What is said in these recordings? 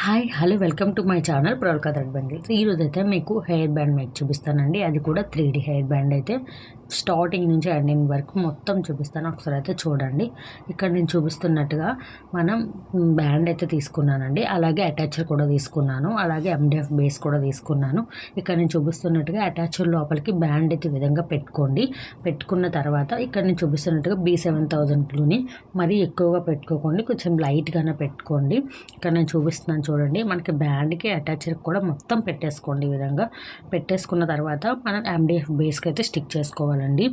Hi hello welcome to my channel Pravalika thread bundles. ఈరోజు అయితే మీకు హెయిర్ బ్యాండ్ మేక్ చూపిస్తానండి. అది కూడా 3D హెయిర్ బ్యాండ్ అయితే స్టార్టింగ్ నుంచి ఎండింగ్ వరకు మొత్తం చూపిస్తాను. ఒకసారి అయితే చూడండి. ఇక్కడ నేను చూపిస్తున్నట్టుగా మనం బ్యాండ్ అయితే తీసుకున్నానండి. అలాగే అటాచర్ కూడా తీసుకున్నాను. అలాగే MDF బేస్ కూడా తీసుకున్నాను. ఇక్కడ నేను చూపిస్తున్నట్టుగా అటాచర్ లోపలికి బ్యాండ్ అయితే ఈ విధంగా పెట్టుకోండి. పెట్టుకున్న తర్వాత ఇక్కడ నేను చూపిస్తున్నట్టుగా B7000 గ్లూని మరీ ఎక్కువగా పెట్టుకోకండి, కొంచెం లైట్గానే పెట్టుకోండి. ఇక్కడ నేను చూపిస్తున్నాను చూడండి. మనకి బ్యాండ్కి అటాచర్ కూడా మొత్తం పెట్టేసుకోండి. ఈ విధంగా పెట్టేసుకున్న తర్వాత మనం MDF బేస్కి అయితే స్టిక్ చేసుకోవాలండి.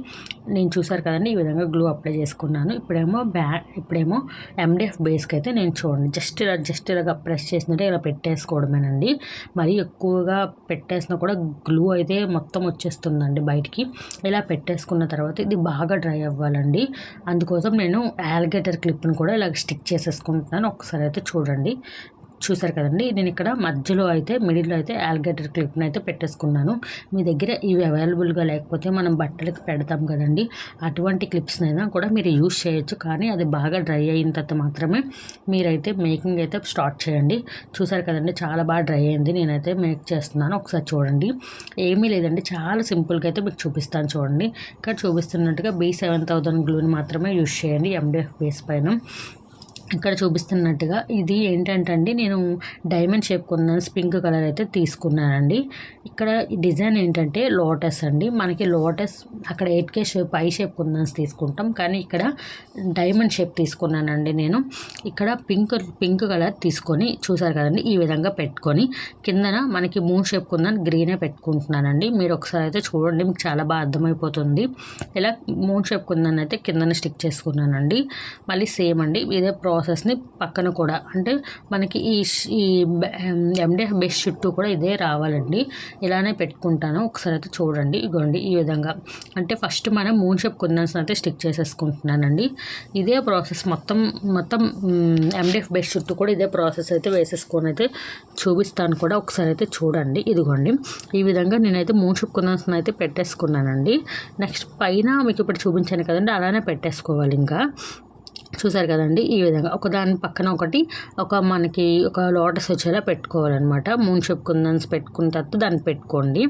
నేను చూసారు కదండి, ఈ విధంగా గ్లూ అప్లై చేసుకున్నాను. ఇప్పుడేమో MDF బేస్కి అయితే నేను చూడండి జస్ట్ ఇలాగా ప్రెస్ చేసినట్టే ఇలా పెట్టేసుకోవడమేనండి. మరీ ఎక్కువగా పెట్టేసినా కూడా గ్లూ అయితే మొత్తం వచ్చేస్తుందండి బయటికి. ఇలా పెట్టేసుకున్న తర్వాత ఇది బాగా డ్రై అవ్వాలండి. అందుకోసం నేను ఆల్లిగేటర్ క్లిప్ని కూడా ఇలా స్టిక్ చేసేసుకుంటున్నాను. ఒకసారి అయితే చూడండి. చూసారు కదండి, నేను ఇక్కడ మిడిల్లో అయితే ఆల్లిగేటర్ క్లిప్ని అయితే పెట్టేసుకున్నాను. మీ దగ్గర ఇవి అవైలబుల్గా లేకపోతే మనం బట్టలకు పెడతాం కదండి, అటువంటి క్లిప్స్నైనా కూడా మీరు యూజ్ చేయొచ్చు. కానీ అది బాగా డ్రై అయిన తర్వాత మాత్రమే మీరైతే మేకింగ్ అయితే స్టార్ట్ చేయండి. చూసారు కదండి, చాలా బాగా డ్రై అయింది. నేనైతే మేక్ చేస్తున్నాను. ఒకసారి చూడండి. ఏమీ లేదండి, చాలా సింపుల్గా అయితే మీకు చూపిస్తాను చూడండి. ఇక్కడ చూపిస్తున్నట్టుగా B7000 గ్లూని మాత్రమే యూజ్ చేయండి MDF బేస్ పైన. ఇక్కడ చూపిస్తున్నట్టుగా ఇది ఏంటంటే అండి, నేను డైమండ్ షేప్ కొన్నాను, పింక్ కలర్ అయితే తీసుకున్నానండి. ఇక్కడ డిజైన్ ఏంటంటే లోటస్ అండి. మనకి లోటస్ అక్కడ 8K షేప్ ఐ షేప్ కుందన్స్ తీసుకుంటాం, కానీ ఇక్కడ డైమండ్ షేప్ తీసుకున్నానండి. నేను ఇక్కడ పింక్ కలర్ తీసుకొని చూసారు కదండి, ఈ విధంగా పెట్టుకొని కిందన మనకి మూన్ షేప్ కుందని గ్రీనే పెట్టుకుంటున్నానండి. మీరు ఒకసారి అయితే చూడండి, మీకు చాలా బాగా అర్థమైపోతుంది. ఇలా మూన్ షేప్ కుందని అయితే కిందన స్టిక్ చేసుకున్నానండి. మళ్ళీ సేమ్ అండి ఇదే ప్రాసెస్ని పక్కన కూడా, అంటే మనకి ఈ MDF బేస్ చుట్టూ కూడా ఇదే రావాలండి. ఇలానే పెట్టుకుంటాను. ఒకసారి అయితే చూడండి. ఇగోండి ఈ విధంగా. అంటే ఫస్ట్ మనం మూన్ షేప్ కుందన్స్ అయితే స్టిక్ చేసేసుకుంటున్నానండి. ఇదే ప్రాసెస్ మొత్తం MDF బేస్ చుట్టూ కూడా ఇదే ప్రాసెస్ అయితే వేసేసుకొని అయితే చూపిస్తాను కూడా. ఒకసారి అయితే చూడండి. ఇదిగోండి ఈ విధంగా నేనైతే మూన్ షేప్ కుందన్స్ అయితే పెట్టేసుకున్నానండి. నెక్స్ట్ పైన మీకు ఇప్పుడు చూపించాను కదండి, అలానే పెట్టేసుకోవాలి. ఇంకా చూసారు కదండి, ఈ విధంగా ఒకదాని పక్కన ఒకటి మనకి ఒక లోటస్ వచ్చేలా పెట్టుకోవాలన్నమాట. మూన్ షేప్ కుందన్స్ పెట్టుకున్న తర్వాత దాన్ని పెట్టుకోండి.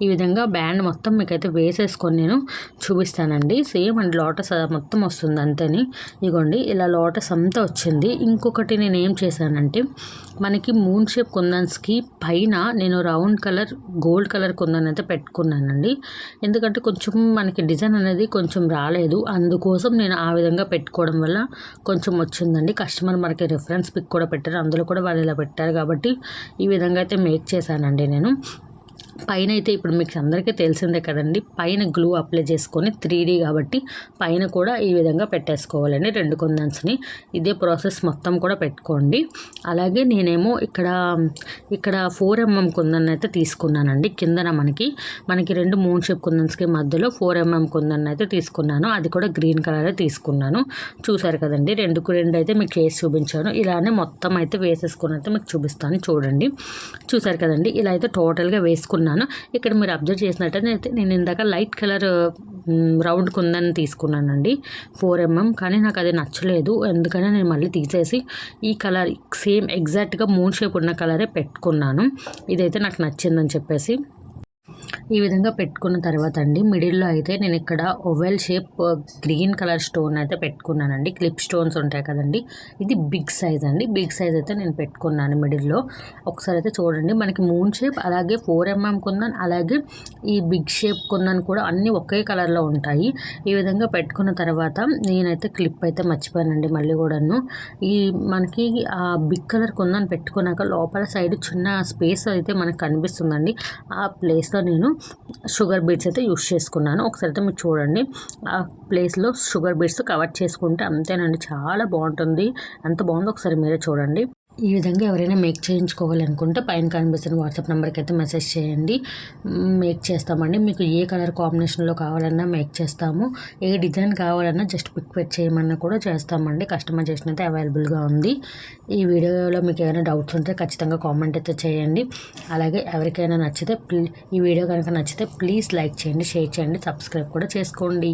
ఈ విధంగా బ్యాండ్ మొత్తం మీకైతే వేసేసుకొని నేను చూపిస్తానండి. సేమ్ అండి లోటస్ మొత్తం వస్తుంది అంతేని. ఇదిగోండి ఇలా లోటస్ అంతా వచ్చింది. ఇంకొకటి నేను ఏం చేశానంటే, మనకి మూన్ షేప్ కుందన్స్కి పైన నేను round colour gold colour kundan అయితే పెట్టుకున్నానండి. ఎందుకంటే కొంచెం మనకి డిజైన్ అనేది కొంచెం రాలేదు, అందుకోసం నేను ఆ విధంగా పెట్టుకోవడం వల్ల కొంచెం వచ్చిందండి. కస్టమర్ మనకి రిఫరెన్స్ పిక్ కూడా పెట్టారు, అందులో కూడా వాళ్ళు ఇలా పెట్టారు కాబట్టి ఈ విధంగా అయితే మేక్ చేశానండి నేను. పైన అయితే ఇప్పుడు మీకు అందరికీ తెలిసిందే కదండి, పైన గ్లూ అప్లై చేసుకొని 3D కాబట్టి పైన కూడా ఈ విధంగా పెట్టేసుకోవాలండి 2 కుందన్స్ని. ఇదే ప్రాసెస్ మొత్తం కూడా పెట్టుకోండి. అలాగే నేనేమో ఇక్కడ 4mm కుందన్ అయితే తీసుకున్నానండి. కిందన మనకి 2 మూన్ షేప్ కుందన్స్కి మధ్యలో 4mm కుందన్ అయితే తీసుకున్నాను. అది కూడా గ్రీన్ కలర్ తీసుకున్నాను. చూసారు కదండి, 2 అయితే మీకు వేసి చూపించాను. ఇలానే మొత్తం అయితే వేసేసుకుని అయితే మీకు చూపిస్తాను చూడండి. చూసారు కదండి, ఇలా అయితే టోటల్గా వేసుకున్నాను. ఇక్కడ మీరు అబ్జర్వ్ చేసినట్టయితే నేను ఇందాక లైట్ కలర్ రౌండ్ కుందని తీసుకున్నానండి 4mm, కానీ నాకు అది నచ్చలేదు. ఎందుకని నేను మళ్ళీ తీసేసి ఈ కలర్ సేమ్ ఎగ్జాక్ట్గా మూన్ షేప్ ఉన్న కలరే పెట్టుకున్నాను. ఇదైతే నాకు నచ్చిందని చెప్పేసి ఈ విధంగా పెట్టుకున్న తర్వాత అండి, మిడిల్లో అయితే నేను ఇక్కడ oval shape green colour stone అయితే పెట్టుకున్నానండి. క్లిప్ స్టోన్స్ ఉంటాయి కదండి, ఇది బిగ్ సైజ్ అండి. బిగ్ సైజ్ అయితే నేను పెట్టుకున్నాను మిడిల్లో. ఒకసారి అయితే చూడండి, మనకి మూన్ షేప్ అలాగే 4mm కుందన్ అలాగే ఈ బిగ్ షేప్ కుందన్ కూడా అన్నీ ఒకే కలర్లో ఉంటాయి. ఈ విధంగా పెట్టుకున్న తర్వాత నేనైతే క్లిప్ అయితే మర్చిపోయానండి మళ్ళీ కూడాను. మనకి ఆ బిగ్ కలర్ కుందన్ పెట్టుకున్నాక లోపల సైడ్ చిన్న స్పేస్ అయితే మనకు కనిపిస్తుందండి. ఆ ప్లేస్లో నేను షుగర్ బీడ్స్ అయితే యూస్ చేసుకున్నాను. ఒకసారి అయితే మీరు చూడండి, ఆ ప్లేస్లో షుగర్ బీడ్స్ కవర్ చేసుకుంటే అంతేనండి, చాలా బాగుంటుంది. ఎంత బాగుందో ఒకసారి మీరే చూడండి. ఈ విధంగా ఎవరైనా మేక్ చేయించుకోవాలనుకుంటే పైన కనిపిస్తున్న వాట్సాప్ నెంబర్కి అయితే మెసేజ్ చేయండి, మేక్ చేస్తామండి. మీకు ఏ కలర్ కాంబినేషన్లో కావాలన్నా మేక్ చేస్తాము. ఏ డిజైన్ కావాలన్నా జస్ట్ పిక్ పెట్ చేయమన్నా కూడా చేస్తామండి. కస్టమైజేషన్ అయితే అవైలబుల్గా ఉంది. ఈ వీడియోలో మీకు ఏమైనా డౌట్స్ ఉంటే ఖచ్చితంగా కామెంట్ అయితే చేయండి. అలాగే ఎవరికైనా ఈ వీడియో కనుక నచ్చితే ప్లీజ్ లైక్ చేయండి, షేర్ చేయండి, సబ్స్క్రైబ్ కూడా చేసుకోండి.